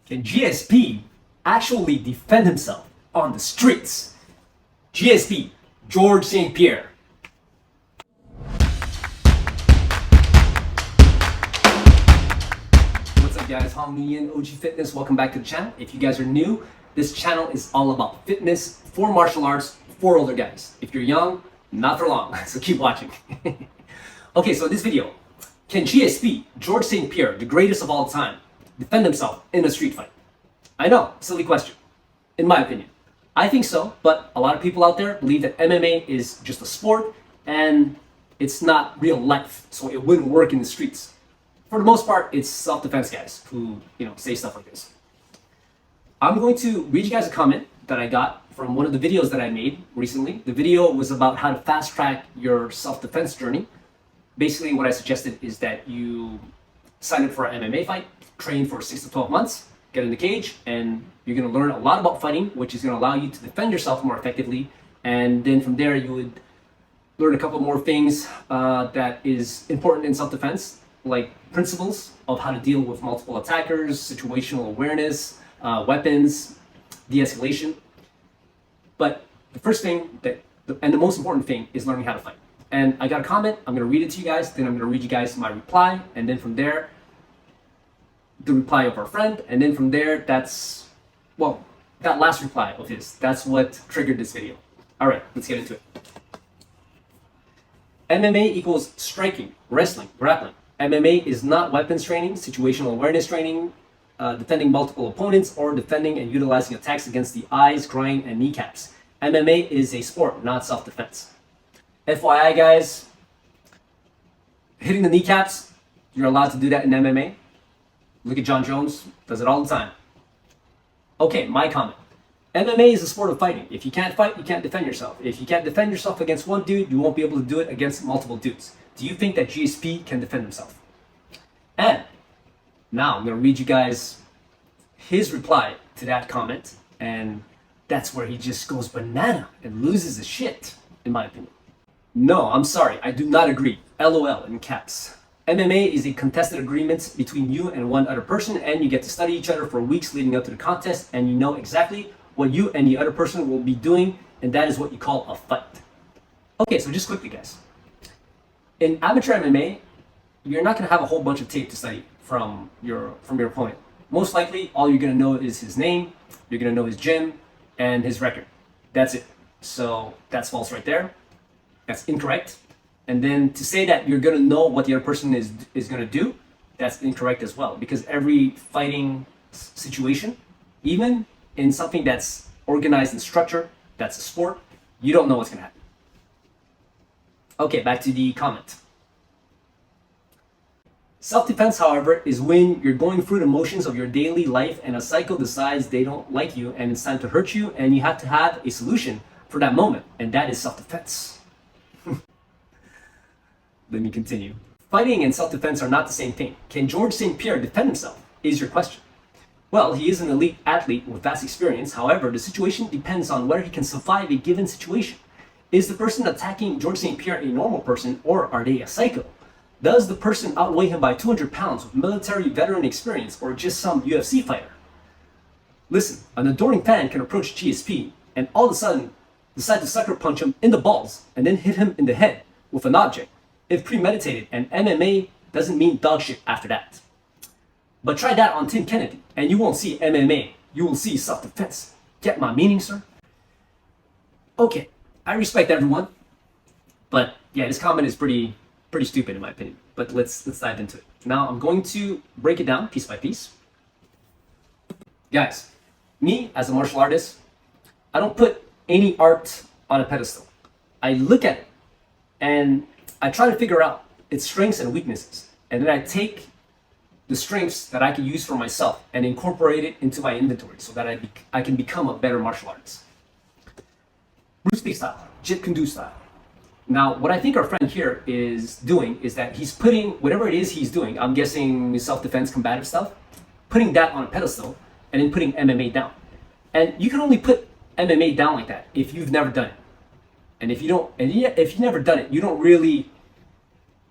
Can GSP actually defend himself on the streets? GSP, George St. Pierre. What's up guys, Nguyen, OG Fitness, welcome back to the channel. If you guys are new, this channel is all about fitness for martial arts for older guys. If you're young, not for long, so keep watching. Okay, so in this video, can GSP, George St. Pierre, the greatest of all time, defend himself in a street fight? I know, silly question, in my opinion. I think so, but a lot of people out there believe that MMA is just a sport and it's not real life, so it wouldn't work in the streets. For the most part, it's self-defense guys who, say stuff like this. I'm going to read you guys a comment that I got from one of the videos that I made recently. The video was about how to fast-track your self-defense journey. Basically, what I suggested is that you sign up for an MMA fight, train for 6 to 12 months, get in the cage, and you're going to learn a lot about fighting, which is going to allow you to defend yourself more effectively. And then from there, you would learn a couple more things that is important in self-defense, like principles of how to deal with multiple attackers, situational awareness, weapons, de-escalation. But the first thing and the most important thing is learning how to fight. And I got a comment, I'm going to read it to you guys, then I'm going to read you guys my reply, and then from there, the reply of our friend, and then from there, that last reply of his, that's what triggered this video. All right, let's get into it. MMA equals striking, wrestling, grappling. MMA is not weapons training, situational awareness training, defending multiple opponents, or defending and utilizing attacks against the eyes, groin, and kneecaps. MMA is a sport, not self-defense. FYI guys, hitting the kneecaps, you're allowed to do that in MMA. Look at John Jones, does it all the time. Okay, my comment. MMA is a sport of fighting. If you can't fight, you can't defend yourself. If you can't defend yourself against one dude, you won't be able to do it against multiple dudes. Do you think that GSP can defend himself? And now I'm going to read you guys his reply to that comment, and that's where he just goes banana and loses his shit, in my opinion. No, I'm sorry, I do not agree. LOL in caps. MMA is a contested agreement between you and one other person, and you get to study each other for weeks leading up to the contest, and you know exactly what you and the other person will be doing, and that is what you call a fight. Okay, so just quickly guys. In amateur MMA, you're not going to have a whole bunch of tape to study from your opponent. Most likely, all you're going to know is his name, you're going to know his gym, and his record. That's it. So that's false right there. That's incorrect. And then to say that you're going to know what the other person is going to do, that's incorrect as well. Because every fighting situation, even in something that's organized and structured, that's a sport, you don't know what's going to happen. Okay, back to the comment. Self-defense, however, is when you're going through the motions of your daily life and a psycho decides they don't like you and it's time to hurt you, and you have to have a solution for that moment, and that is self-defense. Let me continue. Fighting and self-defense are not the same thing. Can George St. Pierre defend himself, is your question. Well, he is an elite athlete with vast experience. However, the situation depends on whether he can survive a given situation. Is the person attacking George St. Pierre a normal person, or are they a psycho? Does the person outweigh him by 200 pounds with military veteran experience, or just some UFC fighter? Listen, an adoring fan can approach GSP and all of a sudden decide to sucker punch him in the balls and then hit him in the head with an object, if premeditated, and MMA doesn't mean dog shit after that. But try that on Tim Kennedy and you won't see MMA, you will see self-defense. Get my meaning, sir? Okay, I respect everyone, but yeah, this comment is pretty stupid in my opinion. But let's dive into it. Now I'm going to break it down piece by piece. Guys, me as a martial artist, I don't put any art on a pedestal. I look at it and I try to figure out its strengths and weaknesses, and then I take the strengths that I can use for myself and incorporate it into my inventory so that I can become a better martial artist. Bruce Lee style, Jeet Kune Do style. Now, what I think our friend here is doing is that he's putting whatever it is he's doing, I'm guessing self-defense, combative stuff, putting that on a pedestal and then putting MMA down. And you can only put MMA down like that if you've never done it. And if you've never done it, you don't really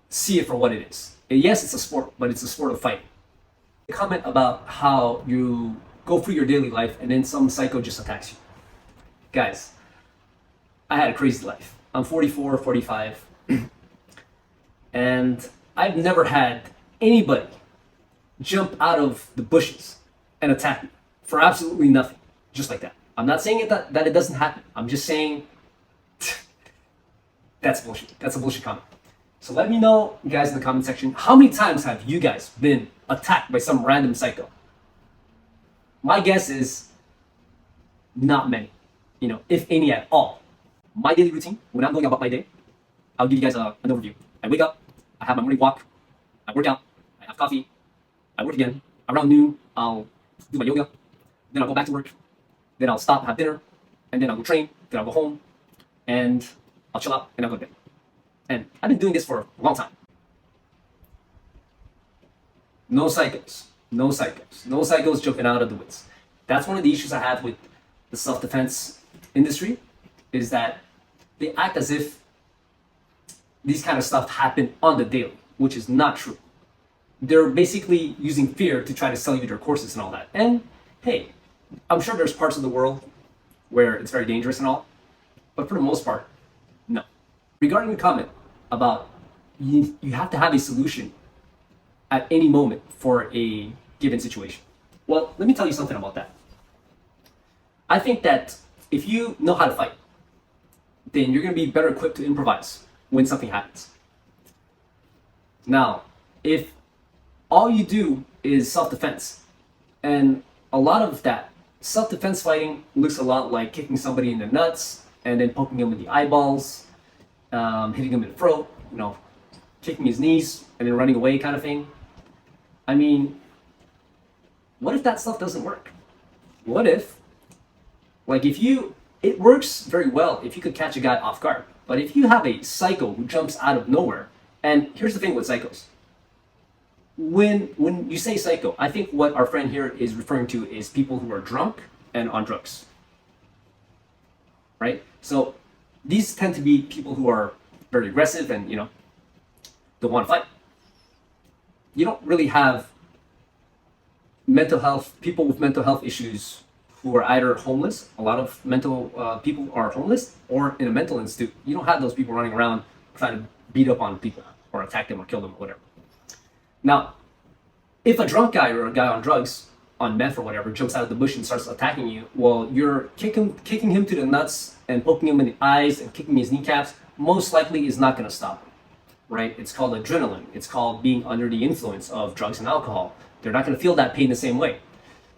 see it for what it is. And yes, it's a sport, but it's a sport of fighting. Comment about how you go through your daily life, and then some psycho just attacks you. Guys, I had a crazy life. I'm 44, 45, and I've never had anybody jump out of the bushes and attack me for absolutely nothing, just like that. I'm not saying that it doesn't happen. I'm just saying that's bullshit. That's a bullshit comment. So let me know, you guys, in the comment section, how many times have you guys been attacked by some random psycho? My guess is not many, if any at all. My daily routine, when I'm going about my day, I'll give you guys an overview. I wake up, I have my morning walk, I work out, I have coffee, I work again. Around noon, I'll do my yoga, then I'll go back to work, then I'll stop, have dinner, and then I'll go train, then I'll go home, and I'll chill out, and I'll go to bed. And I've been doing this for a long time. No psychos. No psychos. No psychos jumping out of the woods. That's one of the issues I have with the self-defense industry, is that they act as if these kind of stuff happen on the daily, which is not true. They're basically using fear to try to sell you their courses and all that. And hey, I'm sure there's parts of the world where it's very dangerous and all, but for the most part, no. Regarding the comment about you have to have a solution at any moment for a given situation. Well, let me tell you something about that. I think that if you know how to fight, then you're going to be better equipped to improvise when something happens. Now, if all you do is self-defense, and a lot of that self-defense fighting looks a lot like kicking somebody in the nuts and then poking him in the eyeballs, hitting him in the throat, kicking his knees and then running away kind of thing. I mean, what if that stuff doesn't work? What if, it works very well if you could catch a guy off guard. But if you have a psycho who jumps out of nowhere, and here's the thing with psychos. When you say psycho, I think what our friend here is referring to is people who are drunk and on drugs. Right? So these tend to be people who are very aggressive and, don't want to fight. You don't really have people with mental health issues who are either homeless. A lot of mental people are homeless or in a mental institute. You don't have those people running around trying to beat up on people or attack them or kill them or whatever. Now, if a drunk guy or a guy on drugs, on meth or whatever, jumps out of the bush and starts attacking you, well, you're kicking him to the nuts and poking him in the eyes and kicking his kneecaps, most likely is not going to stop him, right? It's called adrenaline. It's called being under the influence of drugs and alcohol. They're not going to feel that pain the same way.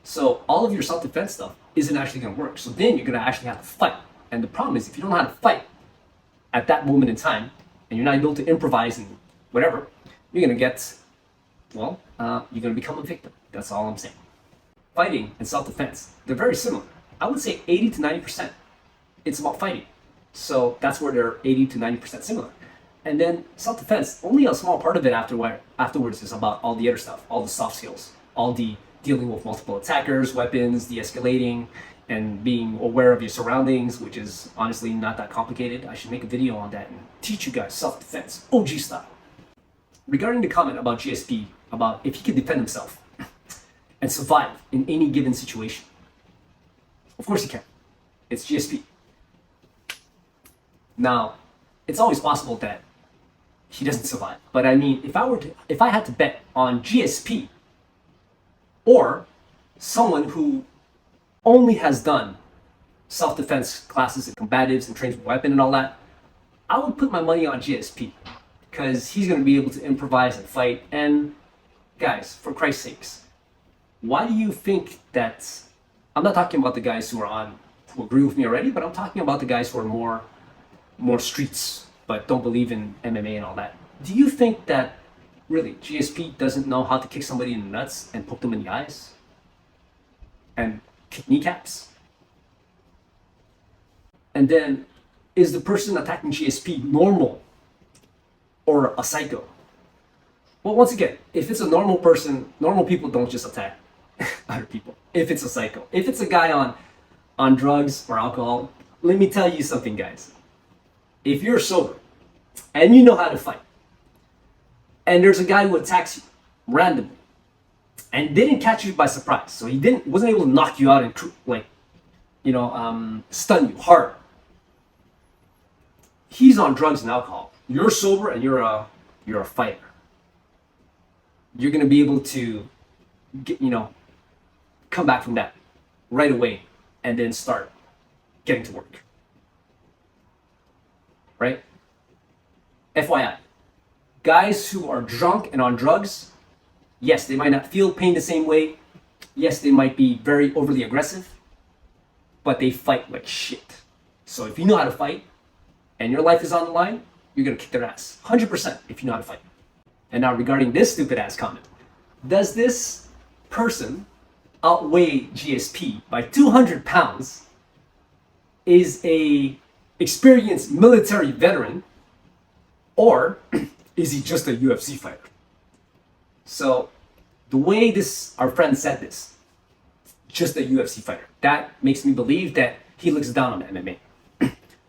So all of your self-defense stuff isn't actually going to work. So then you're going to actually have to fight. And the problem is, if you don't know how to fight at that moment in time, and you're not able to improvise and whatever, you're going to get, you're going to become a victim. That's all I'm saying. Fighting and self-defense, they're very similar. I would say 80 to 90%, it's about fighting. So that's where they're 80 to 90% similar. And then self-defense, only a small part of it afterwards is about all the other stuff, all the soft skills, all the dealing with multiple attackers, weapons, de-escalating, and being aware of your surroundings, which is honestly not that complicated. I should make a video on that and teach you guys self-defense, OG style. Regarding the comment about GSP, about if he can defend himself and survive in any given situation, of course he can. It's GSP. Now, it's always possible that he doesn't survive. But I mean, if I had to bet on GSP or someone who only has done self-defense classes and combatives and trains with a weapon and all that, I would put my money on GSP because he's going to be able to improvise and fight. And guys, for Christ's sakes, why do you think that? I'm not talking about the guys who agree with me already, but I'm talking about the guys who are more streets, but don't believe in MMA and all that. Do you think that really GSP doesn't know how to kick somebody in the nuts and poke them in the eyes and kick kneecaps? And then, is the person attacking GSP normal or a psycho? Well, once again, if it's a normal person, normal people don't just attack other people. If it's a psycho, if it's a guy on drugs or alcohol, let me tell you something, guys. If you're sober and you know how to fight, and there's a guy who attacks you randomly, and didn't catch you by surprise. So he wasn't able to knock you out and stun you hard. He's on drugs and alcohol. You're sober and you're a fighter. You're gonna be able to come back from that right away and then start getting to work. Right? FYI, guys who are drunk and on drugs, yes, they might not feel pain the same way. Yes, they might be very overly aggressive, but they fight like shit. So if you know how to fight and your life is on the line, you're gonna kick their ass. 100% if you know how to fight. And now regarding this stupid ass comment, does this person outweigh GSP by 200 pounds, is a experienced military veteran, or is he just a UFC fighter? So the way our friend said this, just a UFC fighter, that makes me believe that he looks down on MMA.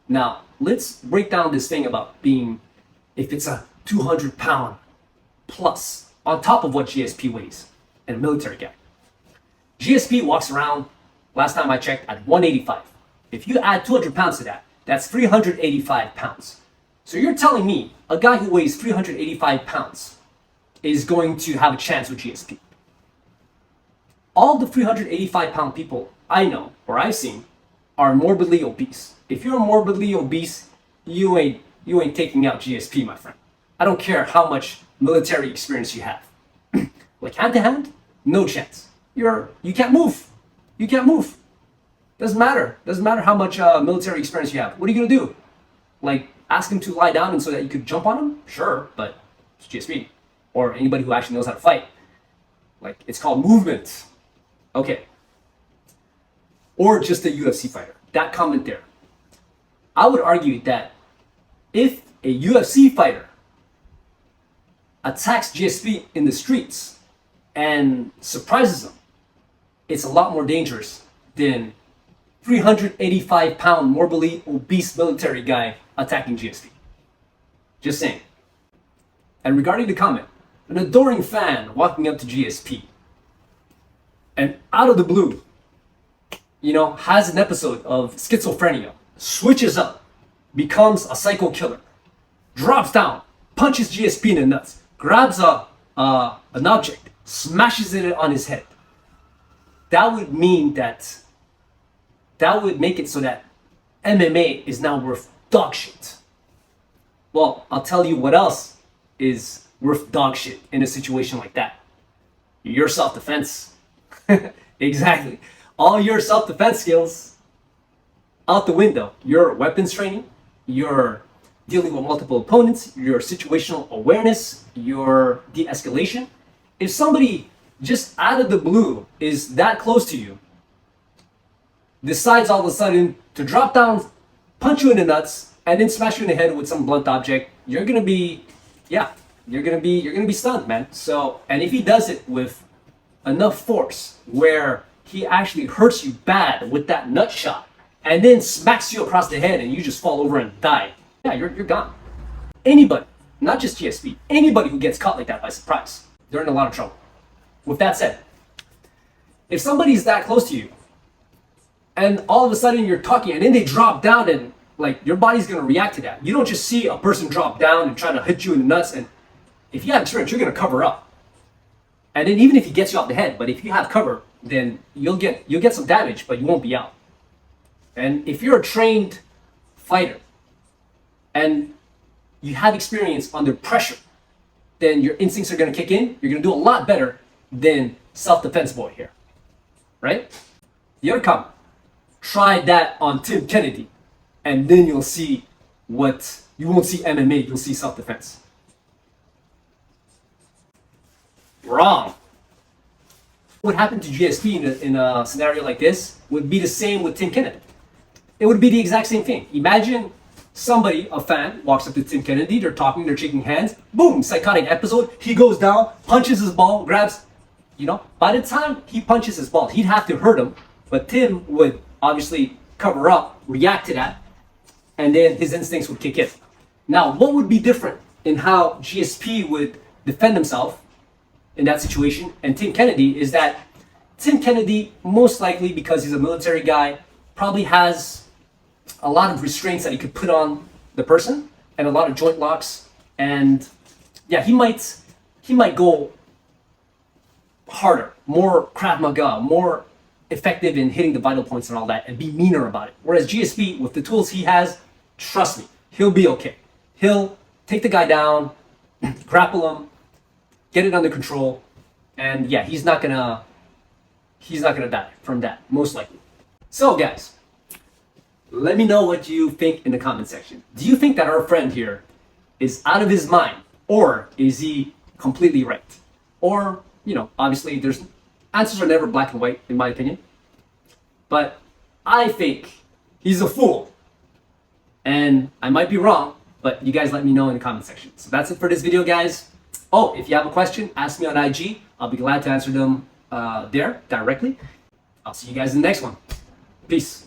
Now, let's break down this thing about being, if it's a 200 pound plus on top of what GSP weighs, and a military guy. GSP walks around, last time I checked, at 185. If you add 200 pounds to that, that's 385 pounds. So you're telling me a guy who weighs 385 pounds is going to have a chance with GSP. All the 385 pound people I know, or I've seen, are morbidly obese. If you're morbidly obese, you ain't taking out GSP, my friend. I don't care how much military experience you have. Like hand to hand, no chance. You can't move. You can't move. Doesn't matter. Doesn't matter how much military experience you have. What are you gonna do? Like ask him to lie down and so that you could jump on him? Sure, but it's GSP. Or anybody who actually knows how to fight. Like it's called movement. Okay. Or just a UFC fighter. That comment there. I would argue that if a UFC fighter attacks GSP in the streets and surprises him, it's a lot more dangerous than 385 pound morbidly obese military guy attacking GSP. Just saying. And regarding the comment, an adoring fan walking up to GSP and out of the blue, has an episode of schizophrenia, switches up, becomes a psycho killer, drops down, punches GSP in the nuts, grabs an object, smashes it on his head. That would mean that would make it so that MMA is now worth dog shit. Well, I'll tell you what else is worth dog shit in a situation like that. Your self-defense. Exactly. All your self-defense skills out the window. Your weapons training, your dealing with multiple opponents, your situational awareness, your de-escalation. If somebody just out of the blue is that close to you, decides all of a sudden to drop down, punch you in the nuts, and then smash you in the head with some blunt object, you're gonna be stunned, man. So, and if he does it with enough force where he actually hurts you bad with that nut shot, and then smacks you across the head and you just fall over and die, yeah, you're gone. Anybody, not just GSP, anybody who gets caught like that by surprise, they're in a lot of trouble. With that said, if somebody's that close to you, and all of a sudden you're talking and then they drop down and like your body's gonna react to that. You don't just see a person drop down and try to hit you in the nuts, and if you have experience, you're gonna cover up. And then even if he gets you off the head, but if you have cover, then you'll get some damage, but you won't be out. And if you're a trained fighter and you have experience under pressure, then your instincts are gonna kick in. You're gonna do a lot better than self-defense boy here, right? The other comment, try that on Tim Kennedy, and then you'll see what, you won't see MMA, you'll see self-defense. Wrong. What happened to GSP in a scenario like this would be the same with Tim Kennedy. It would be the exact same thing. Imagine somebody, a fan, walks up to Tim Kennedy, they're talking, they're shaking hands, boom, psychotic episode, he goes down, punches his ball, grabs, by the time he punches his ball, he'd have to hurt him, but Tim would obviously cover up, react to that, and then his instincts would kick in. Now, what would be different in how GSP would defend himself in that situation and Tim Kennedy is that Tim Kennedy, most likely because he's a military guy, probably has a lot of restraints that he could put on the person and a lot of joint locks. And yeah, he might go harder, more Krav Maga, more effective in hitting the vital points and all that, and be meaner about it. Whereas GSP, with the tools he has, trust me, he'll be okay. He'll take the guy down, grapple him, get it under control, and yeah, he's not gonna die from that, most likely. So guys, let me know what you think in the comment section. Do you think that our friend here is out of his mind, or is he completely right? Or, you know, obviously there's answers are never black and white in my opinion, but I think he's a fool, and I might be wrong, but you guys let me know in the comment section. So that's it for this video, guys. Oh, if you have a question, ask me on IG. I'll be glad to answer them there directly. I'll see you guys in the next one. Peace.